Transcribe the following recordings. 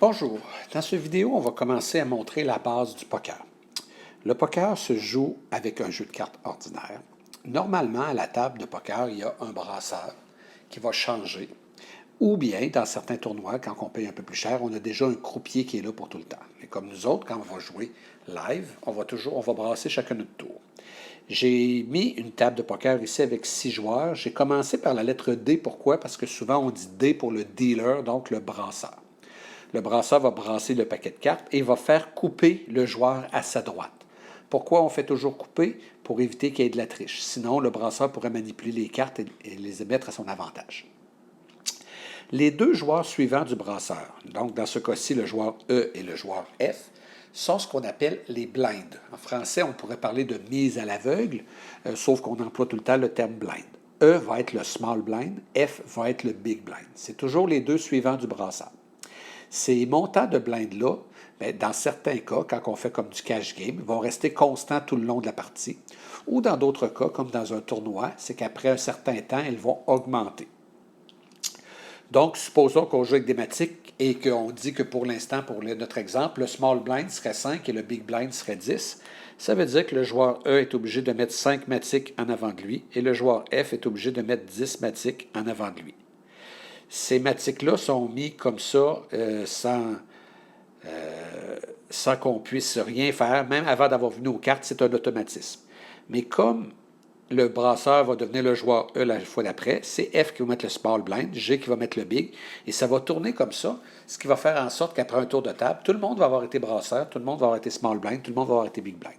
Bonjour, dans cette vidéo, on va commencer à montrer la base du poker. Le poker se joue avec un jeu de cartes ordinaire. Normalement, à la table de poker, il y a un brasseur qui va changer. Ou bien, dans certains tournois, quand on paye un peu plus cher, on a déjà un croupier qui est là pour tout le temps. Mais comme nous autres, quand on va jouer live, on va brasser chacun notre tour. J'ai mis une table de poker ici avec 6 joueurs. J'ai commencé par la lettre D. Pourquoi? Parce que souvent, on dit D pour le dealer, donc le brasseur. Le brasseur va brasser le paquet de cartes et va faire couper le joueur à sa droite. Pourquoi on fait toujours couper? Pour éviter qu'il y ait de la triche. Sinon, le brasseur pourrait manipuler les cartes et les mettre à son avantage. Les deux joueurs suivants du brasseur, donc dans ce cas-ci le joueur E et le joueur F, sont ce qu'on appelle les blinds. En français, on pourrait parler de mise à l'aveugle, sauf qu'on emploie tout le temps le terme blind. E va être le small blind, F va être le big blind. C'est toujours les deux suivants du brasseur. Ces montants de blindes-là, dans certains cas, quand on fait comme du cash game, vont rester constants tout le long de la partie. Ou dans d'autres cas, comme dans un tournoi, c'est qu'après un certain temps, elles vont augmenter. Donc, supposons qu'on joue avec des matiques et qu'on dit que pour l'instant, pour notre exemple, le small blind serait 5 et le big blind serait 10. Ça veut dire que le joueur E est obligé de mettre 5 matiques en avant de lui et le joueur F est obligé de mettre 10 matiques en avant de lui. Ces matiques-là sont mis comme ça sans qu'on puisse rien faire, même avant d'avoir vu nos cartes, c'est un automatisme. Mais comme le brasseur va devenir le joueur E la fois d'après, c'est F qui va mettre le small blind, G qui va mettre le big, et ça va tourner comme ça, ce qui va faire en sorte qu'après un tour de table, tout le monde va avoir été brasseur, tout le monde va avoir été small blind, tout le monde va avoir été big blind.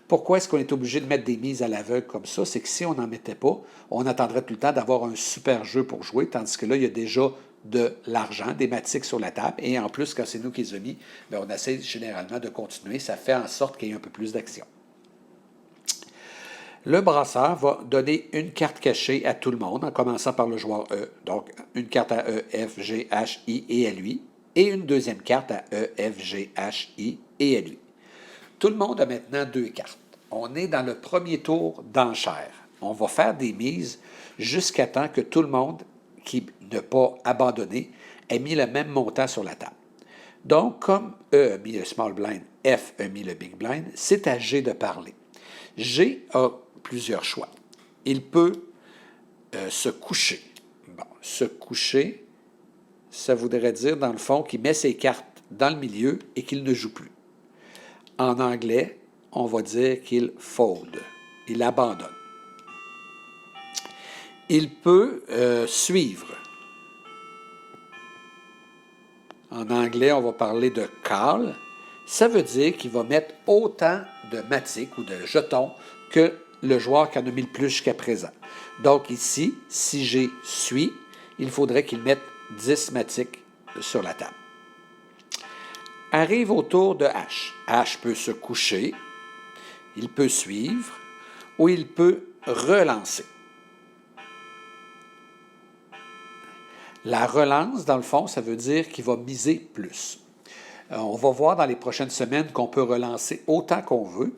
Pourquoi est-ce qu'on est obligé de mettre des mises à l'aveugle comme ça? C'est que si on n'en mettait pas, on attendrait tout le temps d'avoir un super jeu pour jouer, tandis que là, il y a déjà de l'argent, des matiques sur la table, et en plus, quand c'est nous qui les avons mis, on essaie généralement de continuer. Ça fait en sorte qu'il y ait un peu plus d'action. Le brasseur va donner une carte cachée à tout le monde, en commençant par le joueur E. Donc, une carte à E, F, G, H, I et à lui, et une deuxième carte à E, F, G, H, I et à lui. Tout le monde a maintenant 2 cartes. On est dans le premier tour d'enchère. On va faire des mises jusqu'à temps que tout le monde, qui n'a pas abandonné, ait mis le même montant sur la table. Donc, comme E a mis le small blind, F a mis le big blind, c'est à G de parler. G a plusieurs choix. Il peut se coucher. Bon, se coucher, ça voudrait dire, dans le fond, qu'il met ses cartes dans le milieu et qu'il ne joue plus. En anglais, on va dire qu'il fold, il abandonne. Il peut suivre. En anglais, on va parler de call. Ça veut dire qu'il va mettre autant de matiques ou de jetons que le joueur qui en a mis le plus jusqu'à présent. Donc ici, si G suit, il faudrait qu'il mette 10 matiques sur la table. Arrive au tour de H. H peut se coucher, il peut suivre ou il peut relancer. La relance, dans le fond, ça veut dire qu'il va miser plus. On va voir dans les prochaines semaines qu'on peut relancer autant qu'on veut.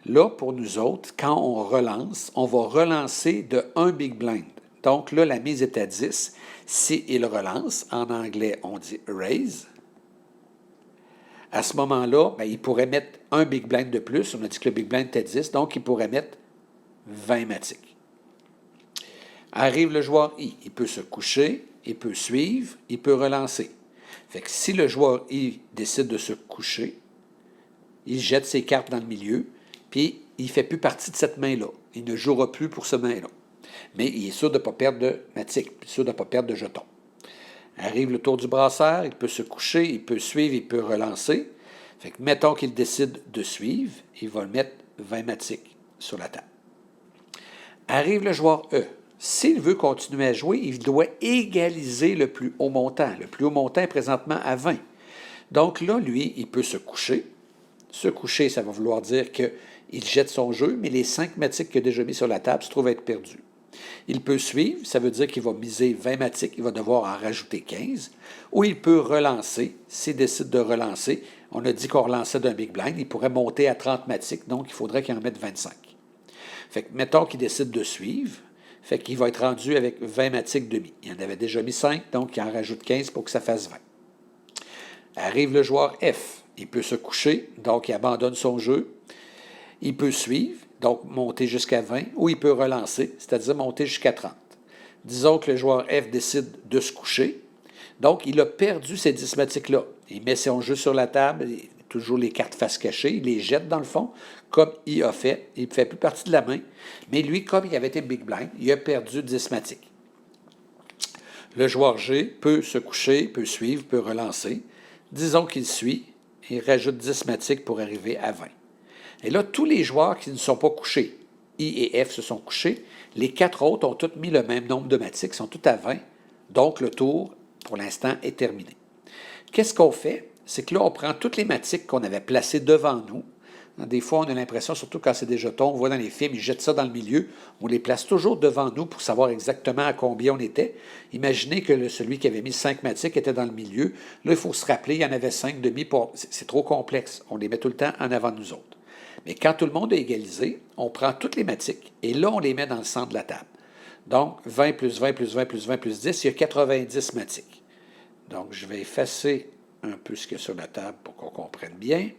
Là, pour nous autres, quand on relance, on va relancer de 1 big blind. Donc là, la mise est à 10. S'il relance, en anglais, on dit raise. À ce moment-là, il pourrait mettre un big blind de plus. On a dit que le big blind était 10, donc il pourrait mettre 20 matiques. Arrive le joueur I. Il peut se coucher, il peut suivre, il peut relancer. Fait que si le joueur I décide de se coucher, il jette ses cartes dans le milieu, puis il ne fait plus partie de cette main-là. Il ne jouera plus pour cette main-là. Mais il est sûr de ne pas perdre de matiques, sûr de ne pas perdre de jetons. Arrive le tour du brasseur, il peut se coucher, il peut suivre, il peut relancer. Fait que mettons qu'il décide de suivre, il va mettre 20 matiques sur la table. Arrive le joueur E. S'il veut continuer à jouer, il doit égaliser le plus haut montant. Le plus haut montant est présentement à 20. Donc là, lui, il peut se coucher. Se coucher, ça va vouloir dire qu'il jette son jeu, mais les 5 matiques qu'il a déjà mis sur la table se trouvent être perdus. Il peut suivre, ça veut dire qu'il va miser 20 matiques, il va devoir en rajouter 15. Ou il peut relancer, s'il décide de relancer. On a dit qu'on relançait d'un big blind, il pourrait monter à 30 matiques, donc il faudrait qu'il en mette 25. Fait que mettons qu'il décide de suivre, fait qu'il va être rendu avec 20 matiques demi. Il en avait déjà mis 5, donc il en rajoute 15 pour que ça fasse 20. Arrive le joueur F. Il peut se coucher, donc il abandonne son jeu. Il peut suivre, donc monter jusqu'à 20, ou il peut relancer, c'est-à-dire monter jusqu'à 30. Disons que le joueur F décide de se coucher, donc il a perdu ces 10 matiques-là. Il met son jeu sur la table, toujours les cartes face cachée, il les jette dans le fond, comme il a fait. Il ne fait plus partie de la main, mais lui, comme il avait été big blind, il a perdu 10 matiques. Le joueur G peut se coucher, peut suivre, peut relancer. Disons qu'il suit, il rajoute 10 matiques pour arriver à 20. Et là, tous les joueurs qui ne sont pas couchés, I et F se sont couchés, les 4 autres ont tous mis le même nombre de matiques, sont tous à 20, donc le tour, pour l'instant, est terminé. Qu'est-ce qu'on fait? C'est que là, on prend toutes les matiques qu'on avait placées devant nous. Des fois, on a l'impression, surtout quand c'est des jetons, on voit dans les films, ils jettent ça dans le milieu. On les place toujours devant nous pour savoir exactement à combien on était. Imaginez que celui qui avait mis 5 matiques était dans le milieu. Là, il faut se rappeler, il y en avait 5 demi. C'est trop complexe. On les met tout le temps en avant de nous autres. Mais quand tout le monde est égalisé, on prend toutes les matiques et là, on les met dans le centre de la table. Donc, 20 plus 20 plus 20 plus 20 plus 10, il y a 90 matiques. Donc, je vais effacer un peu ce qu'il y a sur la table pour qu'on comprenne bien.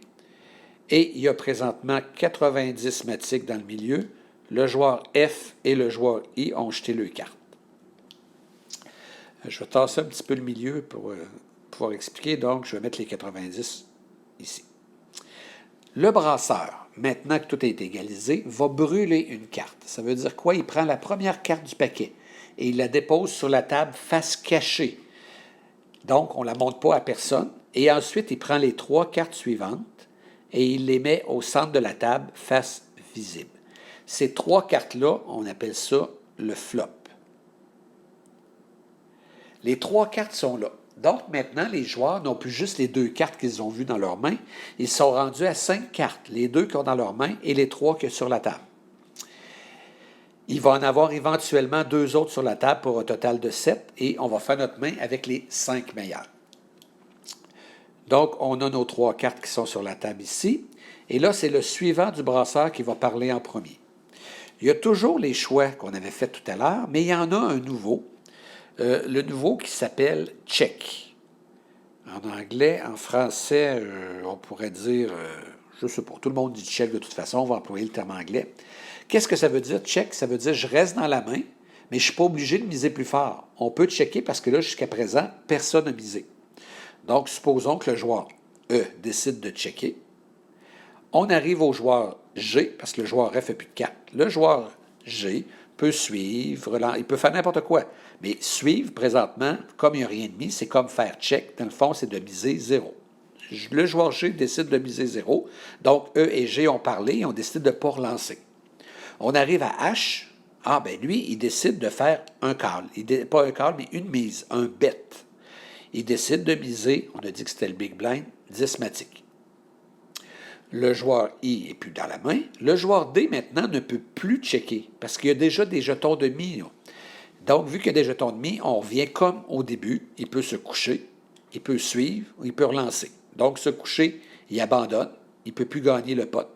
Et il y a présentement 90 matiques dans le milieu. Le joueur F et le joueur I ont jeté leurs cartes. Je vais tasser un petit peu le milieu pour pouvoir expliquer. Donc, je vais mettre les 90 ici. Le brasseur, maintenant que tout est égalisé, va brûler une carte. Ça veut dire quoi? Il prend la première carte du paquet et il la dépose sur la table face cachée. Donc, on ne la montre pas à personne. Et ensuite, il prend les 3 cartes suivantes et il les met au centre de la table face visible. Ces 3 cartes-là, on appelle ça le flop. Les 3 cartes sont là. Donc, maintenant, les joueurs n'ont plus juste les 2 cartes qu'ils ont vues dans leurs mains. Ils sont rendus à 5 cartes, les 2 qu'ils ont dans leurs mains et les 3 qu'il y a sur la table. Il va en avoir éventuellement 2 autres sur la table pour un total de 7 et on va faire notre main avec les 5 meilleurs. Donc, on a nos 3 cartes qui sont sur la table ici. Et là, c'est le suivant du brasseur qui va parler en premier. Il y a toujours les choix qu'on avait fait tout à l'heure, mais il y en a un nouveau. Le nouveau qui s'appelle « check ». En anglais, en français, on pourrait dire, je ne sais pas, tout le monde dit « check » de toute façon, on va employer le terme anglais. Qu'est-ce que ça veut dire « check »? Ça veut dire je reste dans la main, mais je ne suis pas obligé de miser plus fort. On peut checker parce que là, jusqu'à présent, personne n'a misé. Donc, supposons que le joueur E décide de checker. On arrive au joueur G, parce que le joueur F n'a plus de carte. Le joueur G peut suivre, il peut faire n'importe quoi. Mais suivre, présentement, comme il n'y a rien de mis, c'est comme faire check. Dans le fond, c'est de miser 0. Le joueur G décide de miser 0. Donc, E et G ont parlé et ont décidé de ne pas relancer. On arrive à H. Ah, ben lui, il décide de faire un call. Pas un call, mais une mise, un bet. Il décide de miser, on a dit que c'était le big blind, 10 matiques. Le joueur I n'est plus dans la main. Le joueur D, maintenant, ne peut plus checker parce qu'il y a déjà des jetons de mi. Donc, vu qu'il y a des jetons de mi, on revient comme au début. Il peut se coucher, il peut suivre, il peut relancer. Donc, se coucher, il abandonne, il ne peut plus gagner le pot.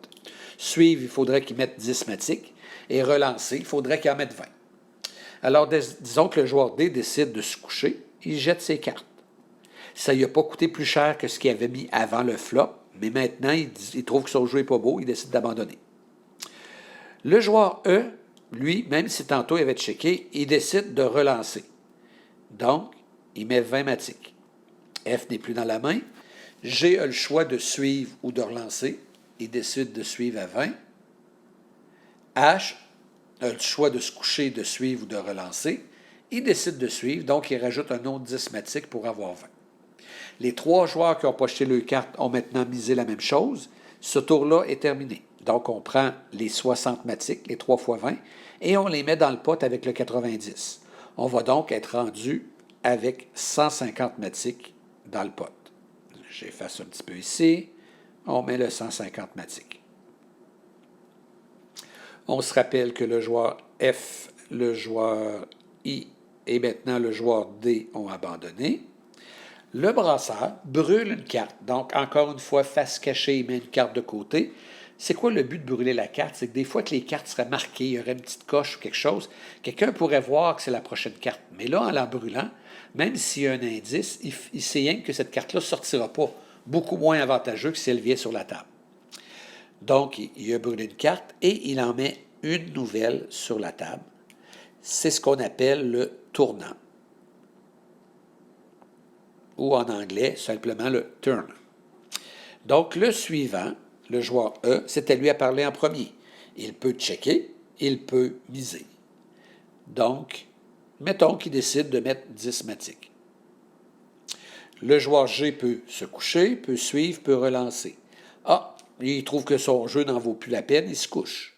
Suivre, il faudrait qu'il mette 10 matiques. Et relancer, il faudrait qu'il en mette 20. Alors, disons que le joueur D décide de se coucher, il jette ses cartes. Ça ne lui a pas coûté plus cher que ce qu'il avait mis avant le flop, mais maintenant, il trouve que son jeu n'est pas beau, il décide d'abandonner. Le joueur E, lui, même si tantôt il avait checké, il décide de relancer. Donc, il met 20 matiques. F n'est plus dans la main. G a le choix de suivre ou de relancer. Il décide de suivre à 20. H a le choix de se coucher, de suivre ou de relancer. Il décide de suivre, donc il rajoute un autre 10 matiques pour avoir 20. Les 3 joueurs qui n'ont pas jeté leurs cartes ont maintenant misé la même chose. Ce tour-là est terminé. Donc, on prend les 60 matiques, les 3 fois 20, et on les met dans le pot avec le 90. On va donc être rendu avec 150 matiques dans le pot. J'efface un petit peu ici. On met le 150 matiques. On se rappelle que le joueur F, le joueur I et maintenant le joueur D ont abandonné. Le brasseur brûle une carte. Donc, encore une fois, face cachée, il met une carte de côté. C'est quoi le but de brûler la carte? C'est que des fois que les cartes seraient marquées, il y aurait une petite coche ou quelque chose, quelqu'un pourrait voir que c'est la prochaine carte. Mais là, en la brûlant, même s'il y a un indice, il sait rien que cette carte-là ne sortira pas, beaucoup moins avantageux que si elle vient sur la table. Donc, il a brûlé une carte et il en met une nouvelle sur la table. C'est ce qu'on appelle le tournant. Ou en anglais, simplement le turn. Donc, le suivant, le joueur E, c'est à lui à parler en premier. Il peut checker, il peut miser. Donc, mettons qu'il décide de mettre 10 matiques. Le joueur G peut se coucher, peut suivre, peut relancer. Ah, il trouve que son jeu n'en vaut plus la peine, il se couche.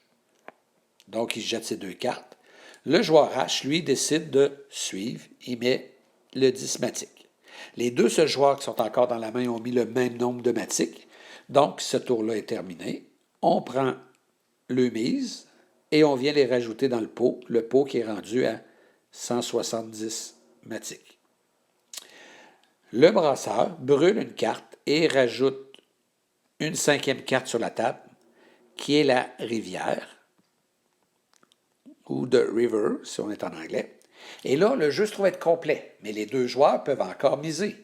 Donc, il jette ses 2 cartes. Le joueur H, lui, décide de suivre, il met le 10 matiques. Les 2 seuls joueurs qui sont encore dans la main ont mis le même nombre de matiques. Donc, ce tour-là est terminé. On prend le mise et on vient les rajouter dans le pot qui est rendu à 170 matiques. Le brasseur brûle une carte et rajoute une 5e carte sur la table, qui est la rivière, ou the river, si on est en anglais. Et là, le jeu se trouve être complet, mais les 2 joueurs peuvent encore miser.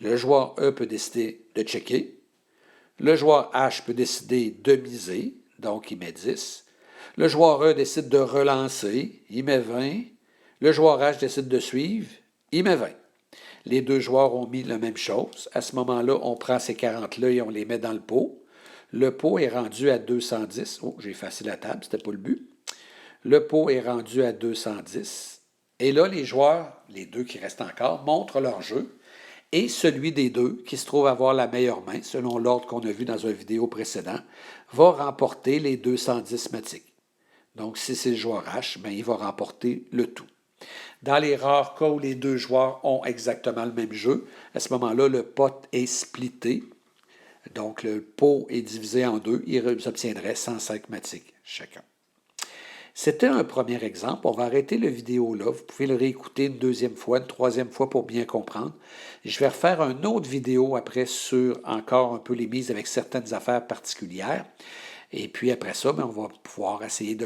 Le joueur E peut décider de checker. Le joueur H peut décider de miser, donc il met 10. Le joueur E décide de relancer, il met 20. Le joueur H décide de suivre, il met 20. Les 2 joueurs ont mis la même chose. À ce moment-là, on prend ces 40-là et on les met dans le pot. Le pot est rendu à 210. Oh, j'ai effacé la table, c'était pas le but. Le pot est rendu à 210. Et là, les joueurs, les 2 qui restent encore, montrent leur jeu. Et celui des 2 qui se trouve avoir la meilleure main, selon l'ordre qu'on a vu dans une vidéo précédente, va remporter les 210 matiques. Donc, si c'est le joueur H, bien, il va remporter le tout. Dans les rares cas où les 2 joueurs ont exactement le même jeu, à ce moment-là, le pot est splitté. Donc, le pot est divisé en 2. Ils obtiendraient 105 matiques chacun. C'était un premier exemple. On va arrêter la vidéo là. Vous pouvez le réécouter une 2e fois, une 3e fois pour bien comprendre. Je vais refaire une autre vidéo après sur encore un peu les mises avec certaines affaires particulières. Et puis après ça, bien, on va pouvoir essayer de